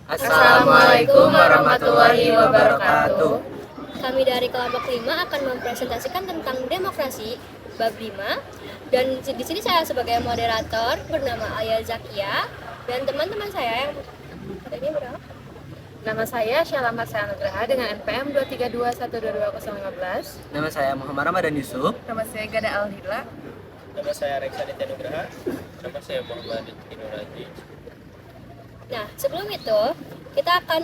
Assalamualaikum warahmatullahi wabarakatuh. Kami dari kelompok 5 akan mempresentasikan tentang demokrasi bab 5 dan di sini saya sebagai moderator bernama Alia Zakia dan teman-teman saya yang ini berapa? Nama saya Syala Marsa Nugraha dengan NPM 232122015. Nama saya Muhammad Ramadan Yusuf. Nama saya Gada Alhila. Nama saya Reksa Nitya Nugraha. Nama saya Muhammad Inuraji. Nah, sebelum itu kita akan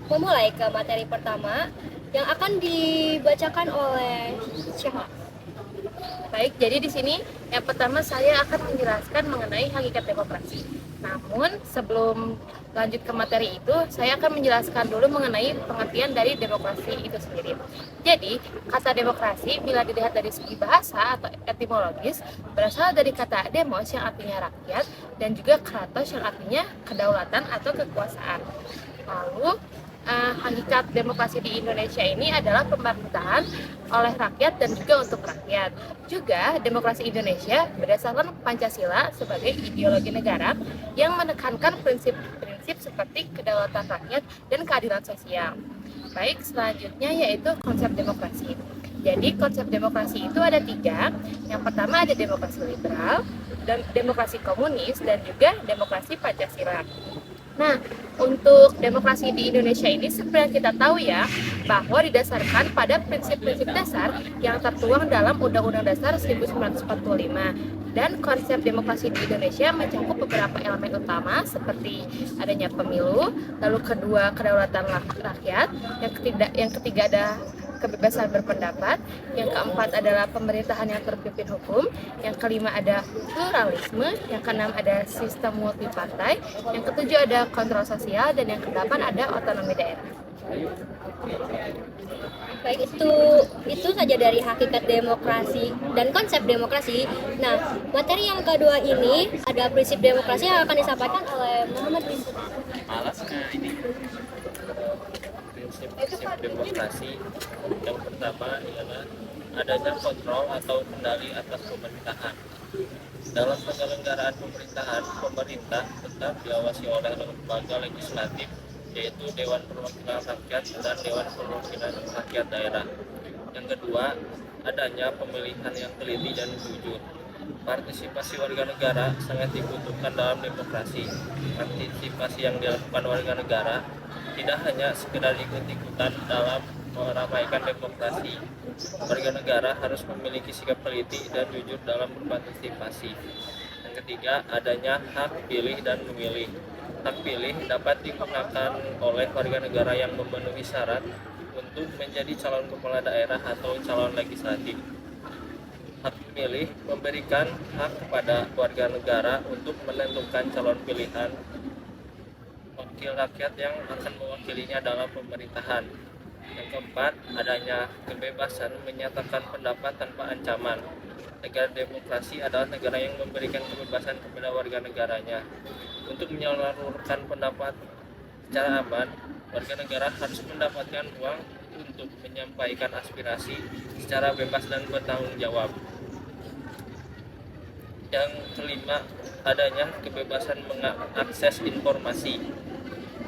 memulai ke materi pertama yang akan dibacakan oleh siapa? Baik, jadi di sini yang pertama saya akan menjelaskan mengenai hakikat demokrasi. Namun sebelum lanjut ke materi itu, saya akan menjelaskan dulu mengenai pengertian dari demokrasi itu sendiri. Jadi, kata demokrasi bila dilihat dari segi bahasa atau etimologis berasal dari kata demos yang artinya rakyat dan juga kratos yang artinya kedaulatan atau kekuasaan. Lalu hakikat demokrasi di Indonesia ini adalah pemerintahan oleh rakyat dan juga untuk rakyat. Juga demokrasi Indonesia berdasarkan Pancasila sebagai ideologi negara yang menekankan prinsip-prinsip seperti kedaulatan rakyat dan keadilan sosial. Baik, selanjutnya yaitu konsep demokrasi. Jadi konsep demokrasi itu ada 3. Yang pertama ada demokrasi liberal, dan demokrasi komunis, dan juga demokrasi Pancasila. Nah, untuk demokrasi di Indonesia ini seperti yang kita tahu ya, bahwa didasarkan pada prinsip-prinsip dasar yang tertuang dalam Undang-Undang Dasar 1945. Dan konsep demokrasi di Indonesia mencakup beberapa elemen utama seperti adanya pemilu, lalu kedua kedaulatan rakyat, yang ketiga ada kebebasan berpendapat, yang keempat adalah pemerintahan yang terpimpin hukum, yang kelima ada pluralisme, yang keenam ada sistem multipartai, yang ketujuh ada kontrol sosial, dan yang kedelapan ada otonomi daerah. Baik, itu saja dari hakikat demokrasi dan konsep demokrasi. Nah, materi yang kedua ini ada prinsip demokrasi yang akan disampaikan oleh Muhammad bin Prinsip demokrasi yang pertama ialah adanya kontrol atau kendali atas pemerintahan. Dalam penyelenggaraan pemerintahan, pemerintah tetap diawasi oleh lembaga legislatif, yaitu Dewan Perwakilan Rakyat dan Dewan Perwakilan Rakyat Daerah. Yang kedua, adanya pemilihan yang teliti dan jujur. Partisipasi warga negara sangat dibutuhkan dalam demokrasi. Partisipasi yang dilakukan warga negara tidak hanya sekedar ikut-ikutan dalam meramaikan demokrasi. Warga negara harus memiliki sikap teliti dan jujur dalam berpartisipasi. Yang ketiga, adanya hak pilih dan memilih. Hak pilih dapat digunakan oleh warga negara yang memenuhi syarat untuk menjadi calon kepala daerah atau calon legislatif. Hak pilih memberikan hak kepada warga negara untuk menentukan calon pilihan wakil rakyat yang akan mewakilinya dalam pemerintahan. Yang keempat, adanya kebebasan menyatakan pendapat tanpa ancaman. Negara demokrasi adalah negara yang memberikan kebebasan kepada warga negaranya. Untuk menyalurkan pendapat secara aman, warga negara harus mendapatkan ruang untuk menyampaikan aspirasi secara bebas dan bertanggung jawab. Yang kelima, adanya kebebasan mengakses informasi.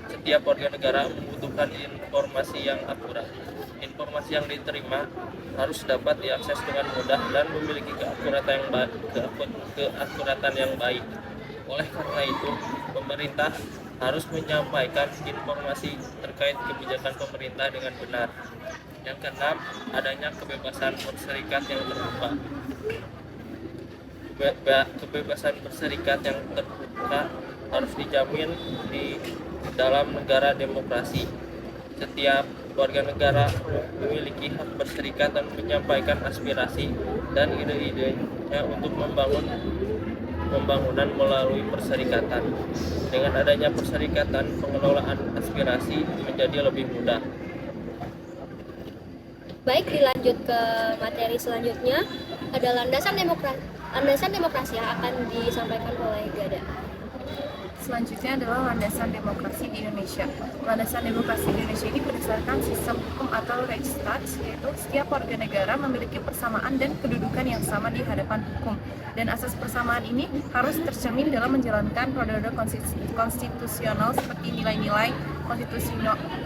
Setiap warga negara membutuhkan informasi yang akurat. Informasi yang diterima harus dapat diakses dengan mudah dan memiliki keakuratan yang baik. Oleh karena itu, pemerintah harus menyampaikan informasi terkait kebijakan pemerintah dengan benar. Yang keenam, adanya kebebasan berserikat yang terbuka. Kebebasan berserikat yang terbuka harus dijamin di dalam negara demokrasi. Setiap warga negara memiliki hak berserikat dan menyampaikan aspirasi dan ide-idenya untuk pembangunan melalui perserikatan. Dengan adanya perserikatan, pengelolaan aspirasi menjadi lebih mudah. Baik, dilanjut ke materi selanjutnya ada landasan demokrasi yang akan disampaikan oleh Gada. Selanjutnya adalah landasan demokrasi di Indonesia. Indonesia. Landasan demokrasi di Indonesia ini berdasarkan sistem hukum atau Rechtsstaat, yaitu setiap warga negara memiliki persamaan dan kedudukan yang sama di hadapan hukum. Dan asas persamaan ini harus tercermin dalam menjalankan roda-roda konstitusional seperti nilai-nilai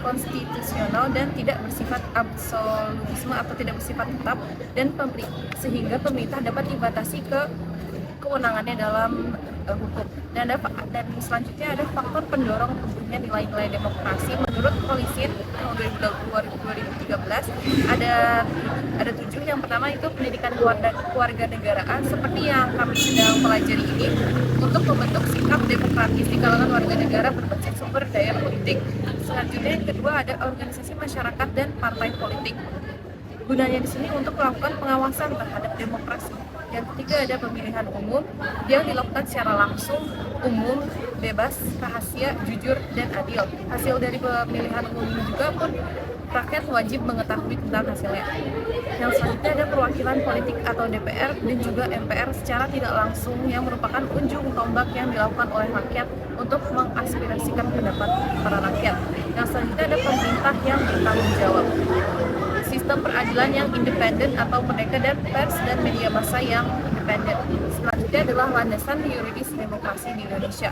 konstitusional dan tidak bersifat absolutisme atau tidak bersifat tetap, dan sehingga pemerintah dapat dibatasi kewenangannya dalam hukum. Dan selanjutnya ada faktor pendorong tumbuhnya nilai-nilai demokrasi. Menurut Polisin tahun 2013 ada 7. Yang pertama itu pendidikan keluarga negaraan, seperti yang kami sedang pelajari ini, untuk membentuk sikap demokratis di kalangan warga negara berbasis sumber daya politik. Selanjutnya yang kedua ada organisasi masyarakat dan partai politik. Gunanya di sini untuk melakukan pengawasan terhadap demokrasi. Yang ketiga ada pemilihan umum yang dilakukan secara langsung, umum, bebas, rahasia, jujur, dan adil. Hasil dari pemilihan umum ini juga pun rakyat wajib mengetahui tentang hasilnya. Yang selanjutnya ada perwakilan politik atau DPR dan juga MPR secara tidak langsung, yang merupakan ujung tombak yang dilakukan oleh rakyat untuk mengaspirasikan pendapat para rakyat. Yang selanjutnya ada pemerintah yang bertanggung jawab, sistem peradilan yang independen atau merdeka, dan pers dan media massa yang independen. Selanjutnya adalah landasan yuridis demokrasi di Indonesia.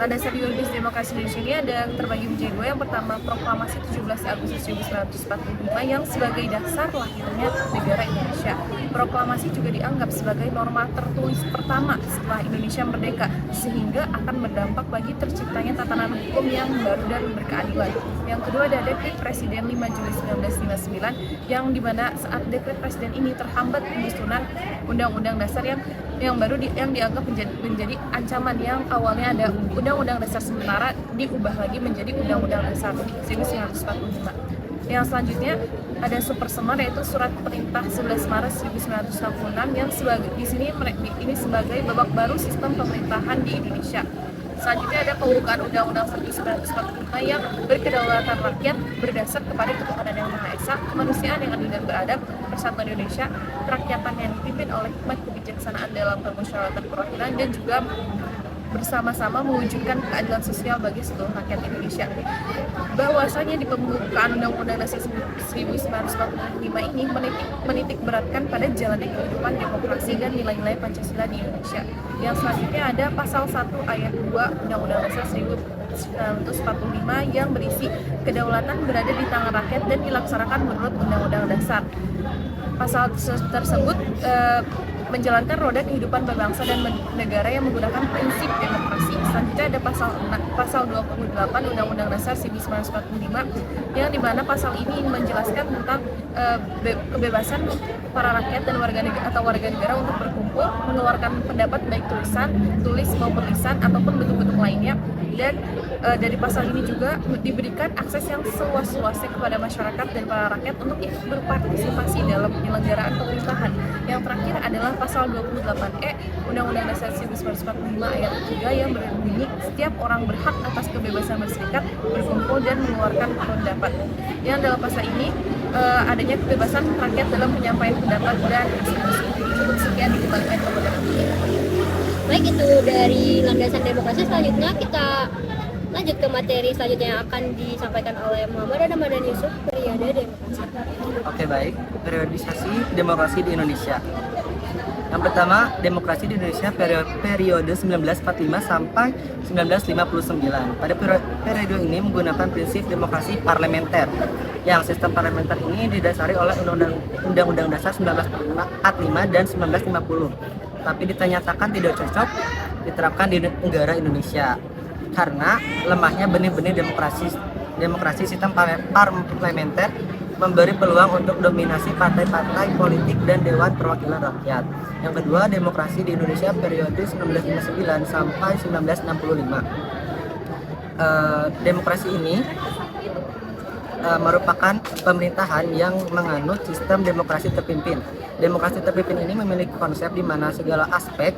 Landasan yuridis demokrasi di Indonesia ini ada terbagi menjadi 2. Yang pertama, Proklamasi 17 Agustus 1945 yang sebagai dasar lahirnya negara Indonesia. Proklamasi juga dianggap sebagai norma tertulis pertama setelah Indonesia merdeka, sehingga akan berdampak bagi terciptanya tatanan hukum yang baru dan berkeadilan. Yang kedua ada Dekret Presiden 5 Juli 1959 yang dimana saat Dekret Presiden ini terhambat penyusunan Undang-Undang Dasar yang baru yang dianggap menjadi ancaman. Yang awalnya ada Undang-Undang Dasar sementara diubah lagi menjadi Undang-Undang Dasar 1945. Yang selanjutnya ada Supersemar, yaitu Surat Perintah 11 Maret 1966 yang di sini ini sebagai babak baru sistem pemerintahan di Indonesia. Selanjutnya ada pembukaan Undang-Undang 1945 yang berkedaulatan rakyat berdasar kepada ketuhanan yang Maha Esa, kemanusiaan yang adil dan beradab, persatuan Indonesia, kerakyatan yang dipimpin oleh hikmat kebijaksanaan dalam permusyawaratan perwakilan, dan juga bersama-sama mewujudkan keadilan sosial bagi seluruh rakyat Indonesia. Bahwasanya di pembukaan Undang-Undang Dasar 1945 ini menitik beratkan pada jalannya kehidupan demokrasi dan nilai-nilai Pancasila di Indonesia. Yang selanjutnya ada Pasal 1 Ayat 2 Undang-Undang Dasar 1945 yang berisi kedaulatan berada di tangan rakyat dan dilaksanakan menurut Undang-Undang Dasar. Pasal tersebut menjalankan roda kehidupan berbangsa dan negara yang menggunakan prinsip demokrasi. Selanjutnya ada pasal 28 Undang-Undang Dasar 1945 yang dimana pasal ini menjelaskan tentang kebebasan para rakyat dan warga negara untuk berkumpul, mengeluarkan pendapat baik tulis maupun lisan ataupun bentuk-bentuk lainnya. Dan dari pasal ini juga diberikan akses yang seluas-luasnya kepada masyarakat dan para rakyat untuk ikut berpartisipasi dalam penyelenggaraan pemerintahan. Yang terakhir adalah pasal 28E Undang-Undang Dasar 1945 ayat 3 yang berbunyi setiap orang berhak atas kebebasan berserikat, berkumpul, dan mengeluarkan pendapat. Yang dalam pasal ini adanya kebebasan rakyat dalam penyampaian pendapat dan ekspresi. Cukup sekian dikembalikan ke moderator. Baik, itu dari landasan demokrasi. Selanjutnya kita lanjut ke materi selanjutnya yang akan disampaikan oleh Muhammad Ramadan Yusuf, periode demokrasi. Oke, baik. Periodisasi demokrasi di Indonesia. Yang pertama, demokrasi di Indonesia periode 1945 sampai 1959. Pada periode ini menggunakan prinsip demokrasi parlementer. Yang sistem parlementer ini didasari oleh Undang-Undang Dasar 1945 dan 1950. Tapi dinyatakan tidak cocok diterapkan di negara Indonesia karena lemahnya benih-benih demokrasi sistem parlementer memberi peluang untuk dominasi partai-partai politik dan Dewan Perwakilan Rakyat. Yang kedua, demokrasi di Indonesia periode 1959 sampai 1965. Demokrasi ini merupakan pemerintahan yang menganut sistem demokrasi terpimpin. Demokrasi terpimpin ini memiliki konsep di mana segala aspek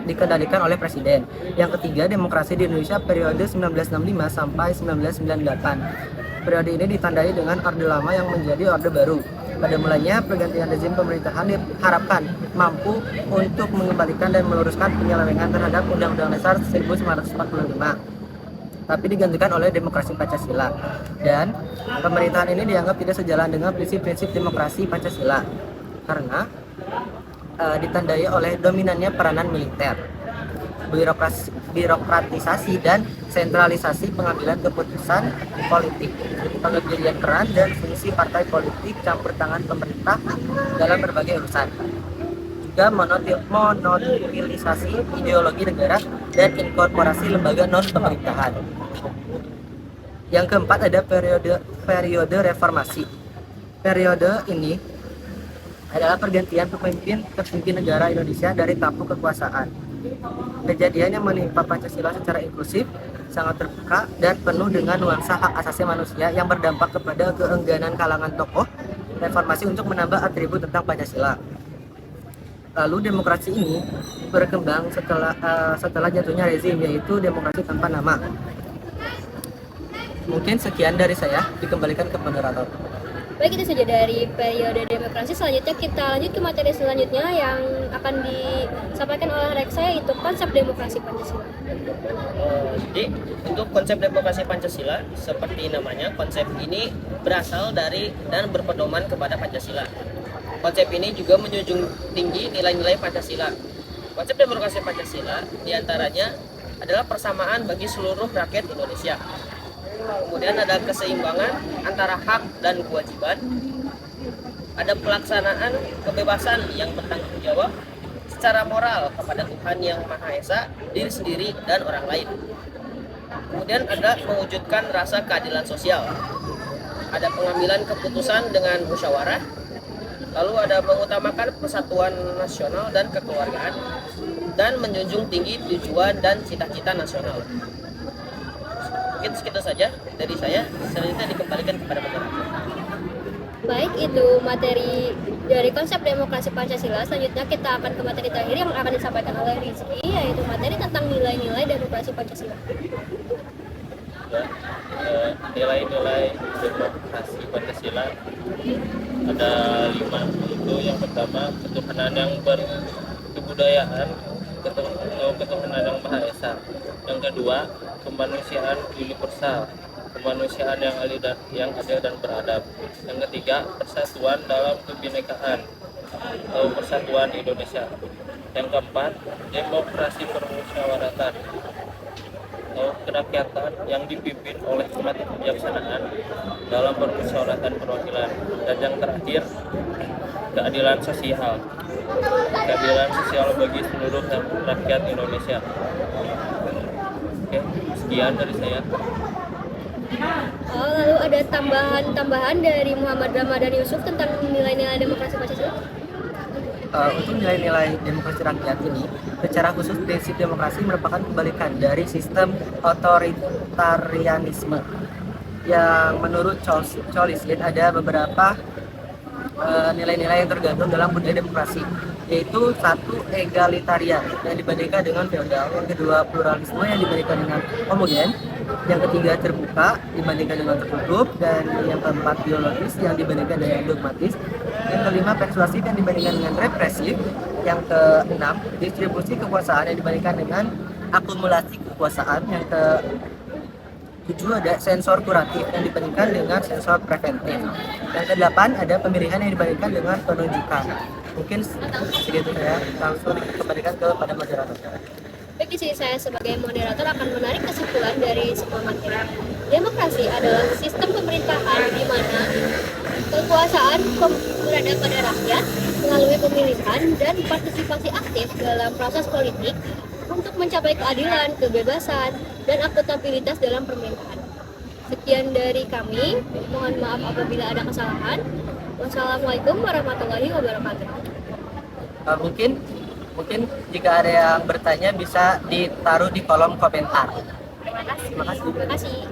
dikendalikan oleh presiden. Yang ketiga, demokrasi di Indonesia periode 1965 sampai 1998. Periode ini ditandai dengan Orde Lama yang menjadi Orde Baru. Pada mulanya, pergantian rezim pemerintahan diharapkan mampu untuk mengembalikan dan meluruskan penyelewengan terhadap Undang-Undang Dasar 1945. tapi digantikan oleh demokrasi Pancasila. Dan pemerintahan ini dianggap tidak sejalan dengan prinsip-prinsip demokrasi Pancasila karena ditandai oleh dominannya peranan militer, birokratisasi dan sentralisasi pengambilan keputusan politik, pengebirian peran dan fungsi partai politik, campur tangan pemerintah dalam berbagai urusan, juga monopilisasi ideologi negara dan inkorporasi lembaga non pemerintahan. Yang keempat ada periode reformasi. Periode ini adalah pergantian pemimpin tertinggi negara Indonesia dari tampuk kekuasaan. Kejadian yang menimpa Pancasila secara inklusif, sangat terbuka dan penuh dengan nuansa hak asasi manusia yang berdampak kepada keengganan kalangan tokoh reformasi untuk menambah atribut tentang Pancasila. Lalu demokrasi ini berkembang setelah jatuhnya rezim, yaitu demokrasi tanpa nama. Mungkin sekian dari saya, dikembalikan ke moderator. Baik, itu saja dari periode demokrasi. Selanjutnya kita lanjut ke materi selanjutnya yang akan disampaikan oleh Reksa, yaitu konsep demokrasi Pancasila. Jadi untuk konsep demokrasi Pancasila, seperti namanya, konsep ini berasal dari dan berpedoman kepada Pancasila. Konsep ini juga menjunjung tinggi nilai-nilai Pancasila. Konsep demokrasi Pancasila diantaranya adalah persamaan bagi seluruh rakyat Indonesia. Kemudian ada keseimbangan antara hak dan kewajiban. Ada pelaksanaan kebebasan yang bertanggung jawab secara moral kepada Tuhan Yang Maha Esa, diri sendiri, dan orang lain. Kemudian ada mewujudkan rasa keadilan sosial. Ada pengambilan keputusan dengan musyawarah. Lalu ada mengutamakan persatuan nasional dan kekeluargaan, dan menjunjung tinggi tujuan dan cita-cita nasional. Mungkin segitu saja dari saya. Selanjutnya dikembalikan kepada moderator. Baik, itu materi dari konsep demokrasi Pancasila. Selanjutnya kita akan ke materi terakhir yang akan disampaikan oleh Rizky, yaitu materi tentang nilai-nilai demokrasi Pancasila. Ya, nilai-nilai demokrasi Pancasila ada 5, yaitu yang pertama ketuhanan yang berkebudayaan, ketuhanan yang Maha Esa. Yang kedua, kemanusiaan universal, kemanusiaan yang adil dan beradab. Yang ketiga, persatuan dalam kebinekaan atau persatuan Indonesia. Yang keempat, demokrasi permusyawaratan atau kerakyatan yang dipimpin oleh umat kebijaksanaan dalam permusyawaratan perwakilan. Dan yang terakhir, keadilan sosial, keadilan sosial bagi seluruh rakyat Indonesia. Oke, sekian dari saya. Lalu ada tambahan dari Muhammad Ramadan Yusuf tentang nilai-nilai demokrasi Pancasila. Untuk nilai-nilai demokrasi rakyat ini, secara khusus prinsip demokrasi merupakan kebalikan dari sistem otoritarianisme. Yang menurut Cholislin ada beberapa nilai-nilai yang tergandung dalam budaya demokrasi, yaitu satu, egalitarian yang dibandingkan dengan feodal, yang kedua pluralisme yang dibandingkan dengan homogen, yang ketiga terbuka dibandingkan dengan tertutup, dan yang keempat biologis yang dibandingkan dengan dogmatis, yang kelima persuasif yang dibandingkan dengan represif, yang keenam distribusi kekuasaan yang dibandingkan dengan akumulasi kekuasaan, yang ketujuh ada sensor kuratif yang dibandingkan dengan sensor preventif, yang kedelapan ada pemilihan yang dibandingkan dengan penunjukan. Mungkin segitu ya, langsung dikembalikan kepada moderator. Baik, di sini saya sebagai moderator akan menarik kesimpulan dari semua materi. Demokrasi adalah sistem pemerintahan di mana kekuasaan berada pada rakyat melalui pemilihan dan partisipasi aktif dalam proses politik untuk mencapai keadilan, kebebasan, dan akuntabilitas dalam pemerintahan. Sekian dari kami, mohon maaf apabila ada kesalahan. Wassalamualaikum warahmatullahi wabarakatuh. Mungkin jika ada yang bertanya bisa ditaruh di kolom komentar. Terima kasih. Terima kasih. Terima kasih.